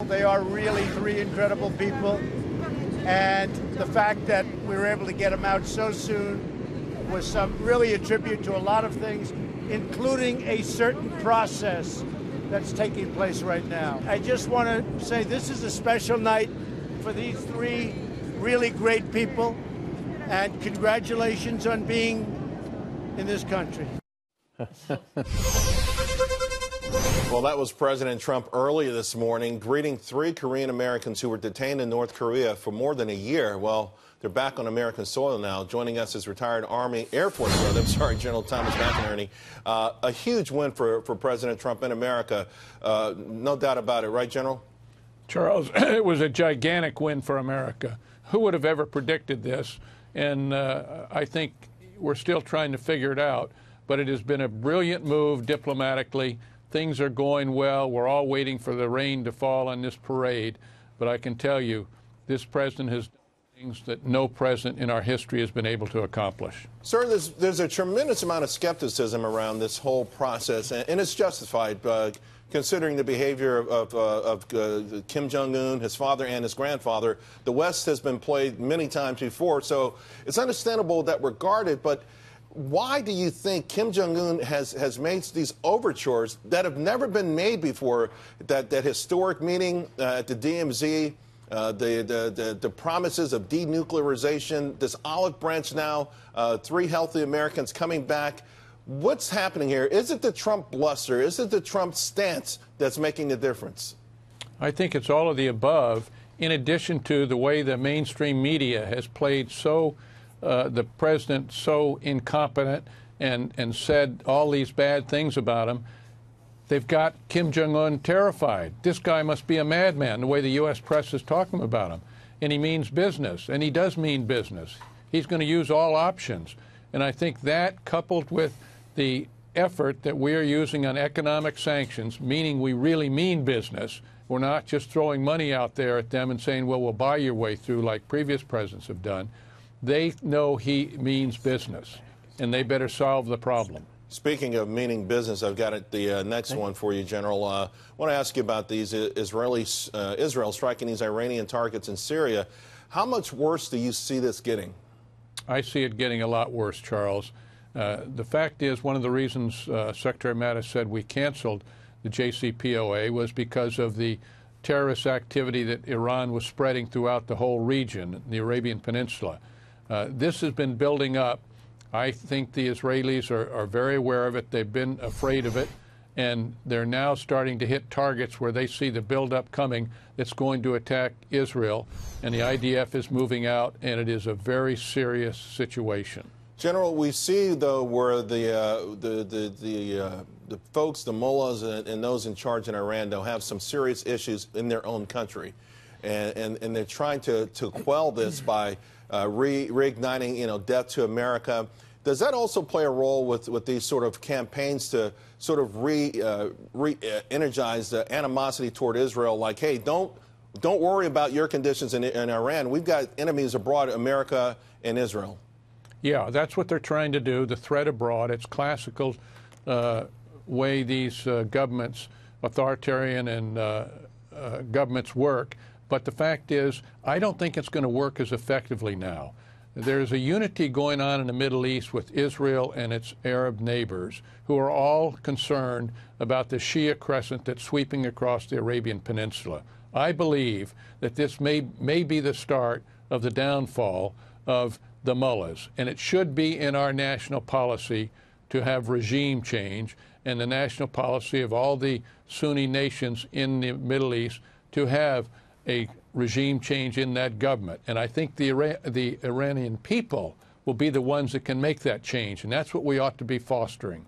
They are really three incredible people. And the fact that we were able to get them out so soon was really a tribute to a lot of things, including a certain process that's taking place right now. I just want to say this is a special night for these three really great people, and congratulations on being in this country. Well, that was President Trump earlier this morning, greeting three Korean Americans who were detained in North Korea for more than a year. Well, they're back on American soil now. Joining us is retired Air Force General Thomas McInerney. A huge win for President Trump in America. No doubt about it, right, General? Charles, it was a gigantic win for America. Who would have ever predicted this? And I think we're still trying to figure it out. But it has been a brilliant move diplomatically. Things are going well. We're all waiting for the rain to fall on this parade. But I can tell you, this president has done things that no president in our history has been able to accomplish. Sir, there's a tremendous amount of skepticism around this whole process, and it's justified, considering the behavior of Kim Jong-un, his father, and his grandfather. The West has been played many times before, so it's understandable that we're guarded, but why do you think Kim Jong-un has made these overtures that have never been made before? That historic meeting at the DMZ, the promises of denuclearization, this olive branch now, three healthy Americans coming back. What's happening here? Is it the Trump bluster? Is it the Trump stance that's making the difference? I think it's all of the above, in addition to the way the mainstream media has played the president so incompetent and said all these bad things about him. They've got Kim Jong-un terrified. This guy must be a madman, the way the U.S. press is talking about him. And he means business, and he does mean business. He's going to use all options. And I think that, coupled with the effort that we are using on economic sanctions, meaning we really mean business, we're not just throwing money out there at them and saying, well, we'll buy your way through like previous presidents have done. They know he means business, and they better solve the problem. Speaking of meaning business, I've got the next one for you, General. I want to ask you about these Israel striking these Iranian targets in Syria. How much worse do you see this getting? I see it getting a lot worse, Charles. The fact is, one of the reasons Secretary Mattis said we canceled the JCPOA was because of the terrorist activity that Iran was spreading throughout the whole region, the Arabian Peninsula. This has been building up. I think the Israelis are very aware of it. They've been afraid of it, and they're now starting to hit targets where they see the buildup coming that's going to attack Israel, and the IDF is moving out, and it is a very serious situation. General, we see, though, where the folks, the mullahs and those in charge in Iran, they'll have some serious issues in their own country, and they're trying to quell this by reigniting, death to America. Does that also play a role with these sort of campaigns to sort of re-energize the animosity toward Israel? Like, hey, don't worry about your conditions in Iran. We've got enemies abroad, America and Israel. Yeah, that's what they're trying to do, the threat abroad. It's classical way these governments, authoritarian and governments work. But the fact is, I don't think it's going to work as effectively now. There's a unity going on in the Middle East with Israel and its Arab neighbors, who are all concerned about the Shia crescent that's sweeping across the Arabian Peninsula. I believe that this may be the start of the downfall of the mullahs, and it should be in our national policy to have regime change, and the national policy of all the Sunni nations in the Middle East to have a regime change in that government. And I think the Iranian people will be the ones that can make that change, and that's what we ought to be fostering.